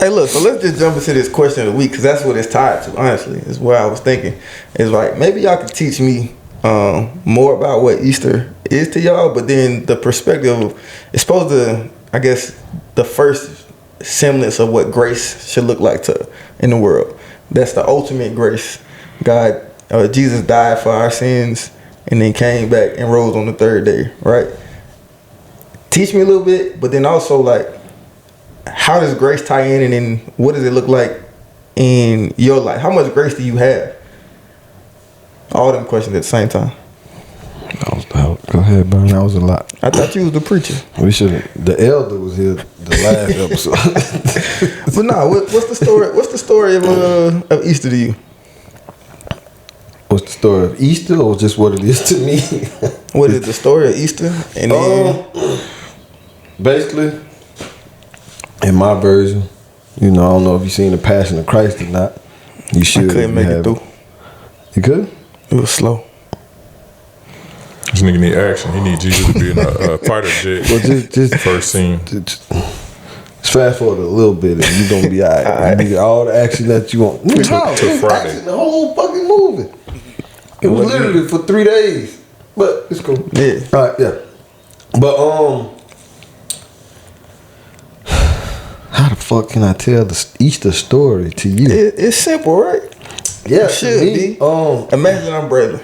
Hey, look, so let's just jump into this question of the week, because that's what it's tied to, honestly, is what I was thinking. It's like, maybe y'all could teach me more about what Easter is to y'all, but then the perspective of, it's supposed to, I guess, the first semblance of what grace should look like in the world. That's the ultimate grace. God, Jesus died for our sins and then came back and rose on the third day, right? Teach me a little bit, but then also, like, how does grace tie in, and then what does it look like in your life? How much grace do you have? All them questions at the same time. Go ahead, bro. That was a lot. I thought you was the preacher. We should. The elder was here the last episode. But nah, what's the story? What's the story of Easter to you? What's the story of Easter, or just what it is to me? What is the story of Easter? And then basically, in my version, I don't know if you've seen the Passion of Christ or not. You should. I couldn't make it through. You could? It was slow. This nigga need action. He need Jesus to be in a fighter jet. Well, just first scene. Just fast forward a little bit, and you're gonna be all right. You get all the action that you want. To Friday. Action, the whole fucking movie. It was literally for 3 days, but it's cool. Yeah. All right. Yeah. But how the fuck can I tell the Easter story to you? It's simple, right? Yeah, it should be. Imagine I'm Brandon.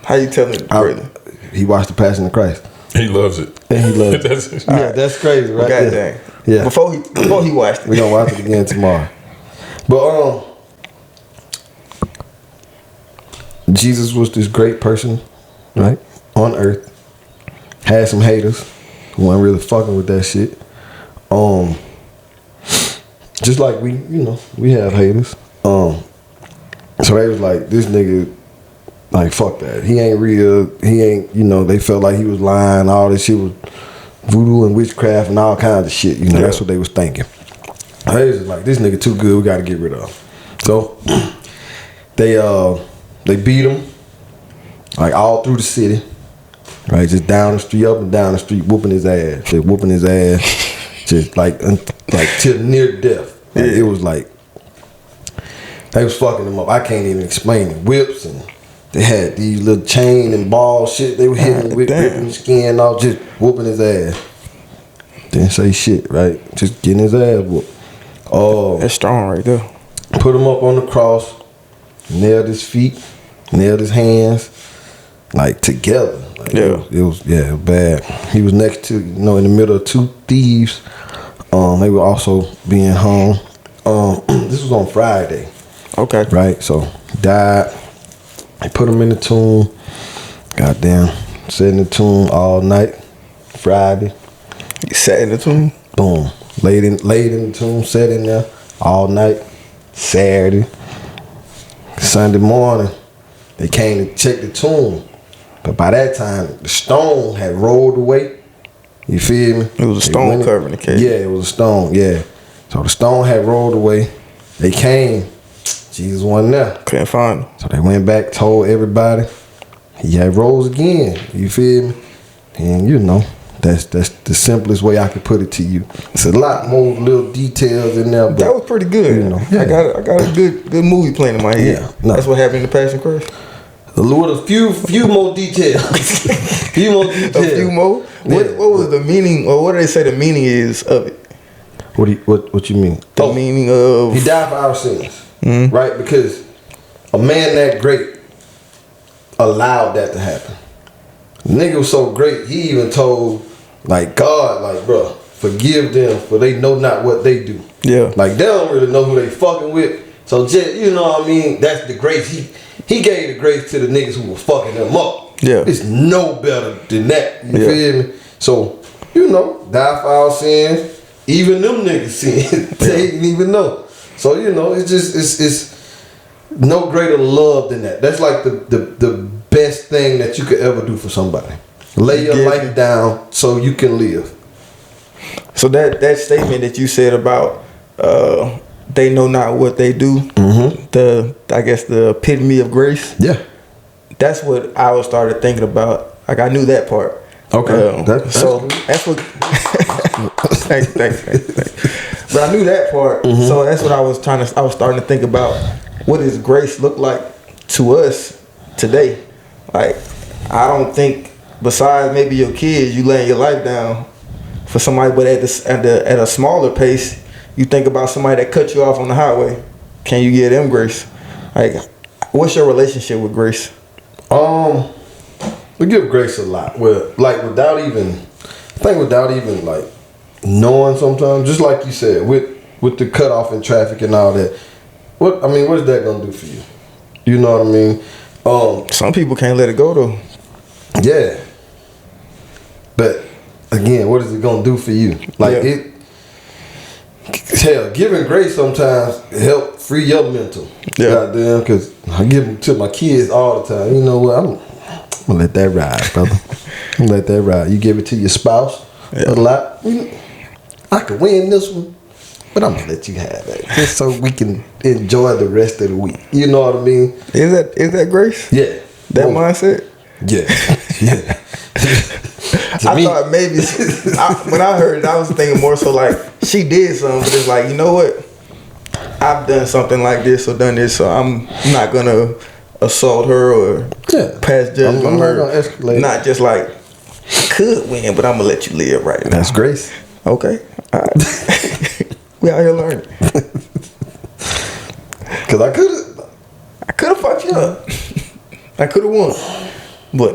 How you telling it, Brandon? He watched the Passion of Christ. He loves it. And he loves it. Yeah, that's crazy, right? God dang. Yeah. Before he watched it. We're gonna watch it again tomorrow. But Jesus was this great person, right? On earth. Had some haters who weren't really fucking with that shit. Just like we have haters. So they was like, this nigga, like, fuck that. He ain't real. He ain't, they felt like he was lying. All this shit was voodoo and witchcraft and all kinds of shit. That's what they was thinking. They was like, this nigga too good. We got to get rid of him. So they beat him, like, all through the city. Right, just down the street, up and down the street, whooping his ass. Just whooping his ass. Just like till near death. Like, it was like, they was fucking him up. I can't even explain it. Whips, and they had these little chain and ball shit. They were hitting him with, ripping his skin off, just whooping his ass. Didn't say shit, right? Just getting his ass whooped. That's strong right there. Put him up on the cross, nailed his feet, nailed his hands, like, together. Like, yeah. It was bad. He was next to, in the middle of 2 thieves. They were also being hung. This was on Friday. Okay. Right? So, he died. They put him in the tomb. Goddamn. Sat in the tomb all night. Friday. He sat in the tomb? Boom. Laid in the tomb. Sat in there all night. Saturday. Sunday morning, they came to check the tomb. But by that time, the stone had rolled away. You feel me? It was a stone covering the cave. Yeah, it was a stone, yeah. So the stone had rolled away. They came. Jesus wasn't there. Couldn't find him. So they went back, told everybody. He had rose again. You feel me? And that's the simplest way I could put it to you. It's a lot more little details in there. But, that was pretty good. Yeah. I got a good movie playing in my head. Yeah, no. That's what happened in the Passion Christ. With a few more details. A few more? Yeah. What was the meaning, or what do they say the meaning is of it? What you mean? The meaning of... He died for our sins, right? Because a man that great allowed that to happen. The nigga was so great, he even told, like, God, like, bro, forgive them, for they know not what they do. Yeah. Like, they don't really know who they fucking with. So, just, what I mean? That's the grace. He gave the grace to the niggas who were fucking them up. Yeah. It's no better than that. You feel me? So, die for our sins. Even them niggas sin. They didn't even know. So, it's no greater love than that. That's like the best thing that you could ever do for somebody. Lay your life down so you can live. So that statement that you said about they know not what they do, I guess the epitome of grace. Yeah. That's what I started thinking about. Like, I knew that part. Okay. That's what Thanks. But I knew that part, so that's what I was starting to think about. What does grace look like to us today? Like, I don't think, besides maybe your kids, you laying your life down for somebody, but at a smaller pace, you think about somebody that cut you off on the highway. Can you give them grace? Like, what's your relationship with grace? We give grace a lot. Well, like without even like knowing sometimes, just like you said, with the cutoff in traffic and all that. What is that gonna do for you? You know what I mean? Some people can't let it go though. Yeah. But again, what is it gonna do for you? Like giving grace sometimes help free your mental. Yeah. Goddamn, because I give them to my kids all the time. You know what? I'm gonna let that ride, brother. I'm gonna let that ride. You give it to your spouse a lot. I could win this one, but I'm gonna let you have that just so we can enjoy the rest of the week. You know what I mean? Is that grace? Yeah. That mindset? Yeah. Yeah. I thought maybe when I heard it, I was thinking more so like she did something, but it's like, you know what? I've done something like this or done this, so I'm not gonna assault her or pass judgment on her. Gonna escalate. Not just like I could win, but I'm gonna let you live right now. That's grace. Okay. All right. We out here learning. Cause I could have fucked you up. I could have won, but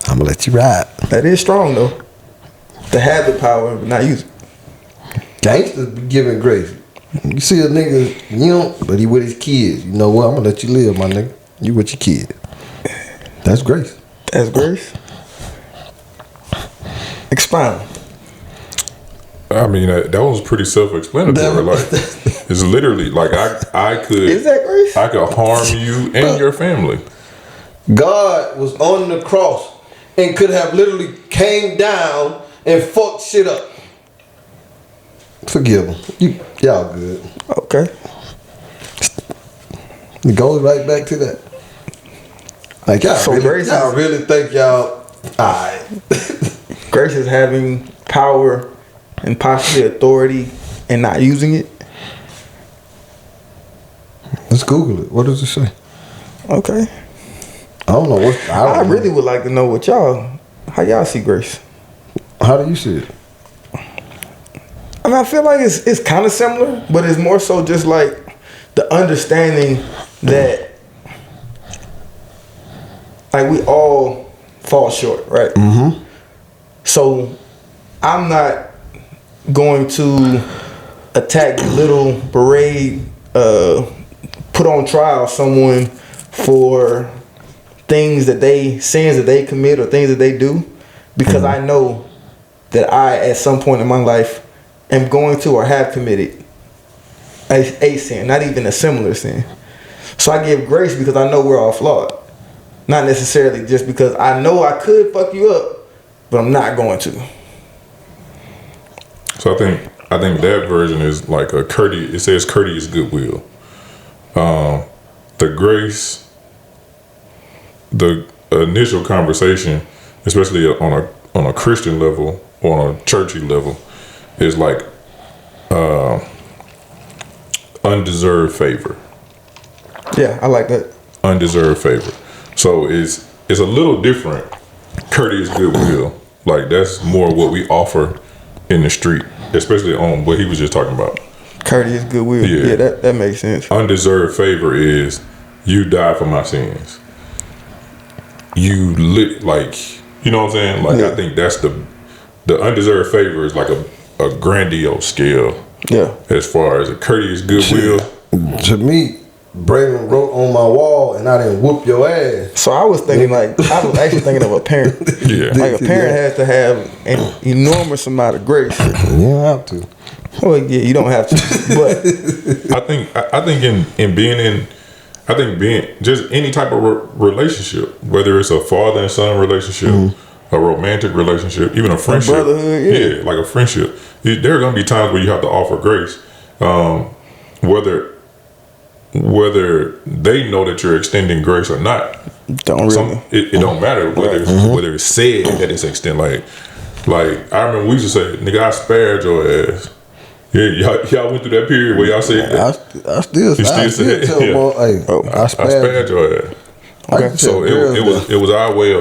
I'm gonna let you ride. That is strong though. To have the power but not use it. Gangsters be giving grace. You see a nigga, but he with his kids. You know what? I'm gonna let you live, my nigga. You with your kids. That's grace. That's grace. Expound. I mean, that was pretty self-explanatory. Like, it's literally like I could. Is that grace? I could harm you and your family. God was on the cross and could have literally came down and fucked shit up. Forgive him. Y'all good. Okay. It goes right back to that. Like y'all really think y'all alright. Grace is having power and possibly authority and not using it. Let's Google it. What does it say? Okay. I don't know what. I really would like to know how y'all see grace. How do you see it? I mean, I feel like it's kind of similar, but it's more so just like the understanding that like we all fall short, right? Mm-hmm. So I'm not going to attack, belittle, berate, put on trial someone for sins that they commit or things that they do, because I know that I, at some point in my life, am going to or have committed a sin, not even a similar sin. So I give grace because I know we're all flawed. Not necessarily just because I know I could fuck you up, but I'm not going to. So I think that version is like a courteous. It says courteous goodwill. The grace, the initial conversation, especially on a Christian level or on a churchy level, is like undeserved favor. Yeah, I like that. Undeserved favor. So it's a little different. Courteous goodwill, like that's more what we offer in the street, especially on what he was just talking about. Courteous goodwill. Yeah, that makes sense. Undeserved favor is you died for my sins. You lit, like, you know what I'm saying? Like, I think that's the undeserved favor is like a grandiose scale. Yeah. As far as a courteous goodwill. To me, Braylon wrote on my wall and I didn't whoop your ass. So I was thinking I was actually thinking of a parent. Yeah. Like a parent has to have an enormous amount of grace. You don't have to. Well, yeah, you don't have to. But I think in being just any type of relationship, whether it's a father and son relationship, a romantic relationship, even a friendship, brotherhood, like a friendship, there are going to be times where you have to offer grace, whether they know that you're extending grace or not. Don't really. It don't matter whether it's said that it's extend. Like Like, I remember we used to say, nigga, I spared your ass. Yeah, y'all went through that period where y'all said that. I still say it, tell yeah. them, hey, I spared your ass. Okay. So it was our way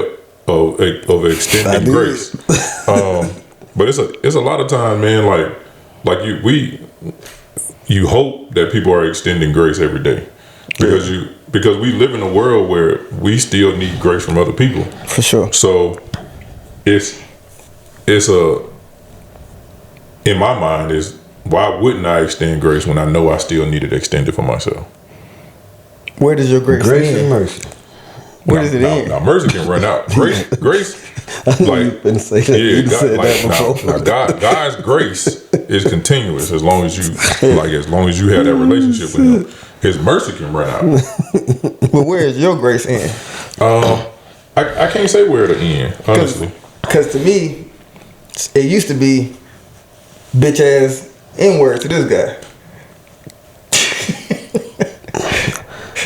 of extending grace. But it's a lot of time, man. Like you hope that people are extending grace every day because we live in a world where we still need grace from other people. For sure. So it's in my mind is, why wouldn't I extend grace when I know I still need it extended for myself? Where does your grace end? and mercy. Where does it end? Now mercy can run out. Grace, like, God's grace is continuous as long as you have that relationship with Him. His mercy can run out. But where is your grace end? I can't say where to end, honestly. Because to me, it used to be bitch ass N-word to this guy.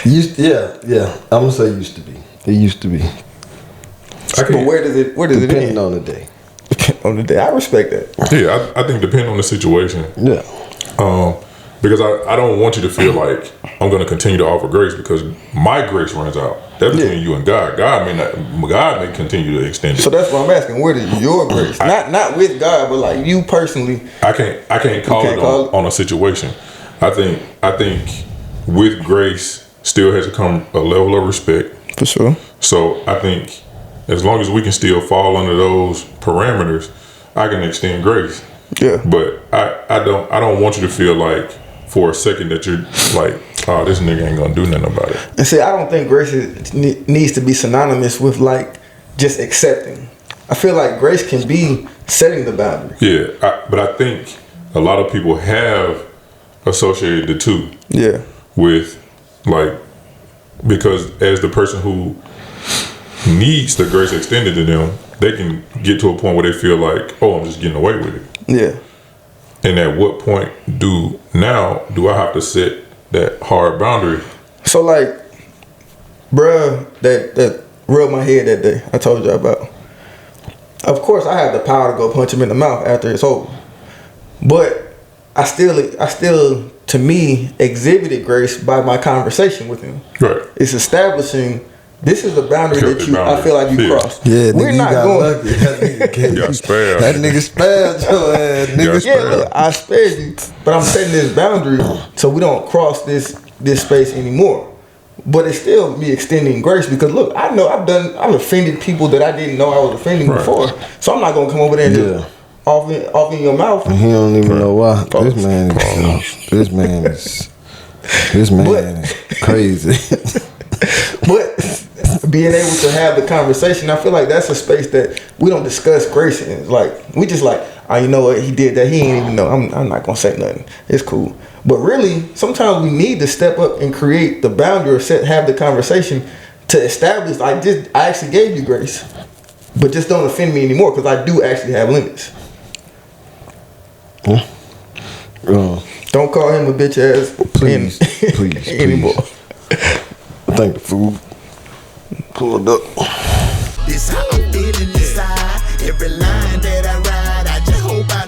Yeah. I'm gonna say used to be. It used to be. But where does it end? Depending on the day. On the day, I respect that. Yeah, I think depending on the situation. Yeah. Because I don't want you to feel like I'm going to continue to offer grace because my grace runs out. That's between you and God. God may continue to extend it. So that's what I'm asking. Where does your grace? Not with God, but like you personally. I can't call it on a situation. I think with grace still has to come a level of respect. For sure. So I think as long as we can still fall under those parameters, I can extend grace. Yeah. But I don't want you to feel like for a second that you're like, oh, this nigga ain't gonna do nothing about it. And see, I don't think grace needs to be synonymous with like just accepting. I feel like grace can be setting the boundary. Yeah, but I think a lot of people have associated the two. Yeah. With like, because as the person who needs the grace extended to them, they can get to a point where they feel like, oh, I'm just getting away with it. Yeah. And at what point do I have to set that hard boundary? So like, bruh, that rubbed my head that day I told you about. Of course, I have the power to go punch him in the mouth after it's over. But I still, to me, exhibited grace by my conversation with him. Right. It's establishing this is a boundary that I feel like you crossed. Yeah, we're not going. Lucky. That got spared. That nigga spared your ass. Nigga Yeah, look, I spared you, but I'm setting this boundary so we don't cross this space anymore. But it's still me extending grace because look, I know I've offended people that I didn't know I was offending before. So I'm not gonna come over there and just off in your mouth. And he don't even know why. This man is crazy. But being able to have the conversation, I feel like that's a space that we don't discuss grace in. Like we just like, oh, you know what, he did that. He ain't even know. I'm not gonna say nothing. It's cool. But really, sometimes we need to step up and create the boundary or have the conversation to establish. I actually gave you grace, but just don't offend me anymore because I do actually have limits. Don't call him a bitch ass. Please anymore. I think the food pulled up. This how I'm feeling inside. Every line that I ride, I just hope I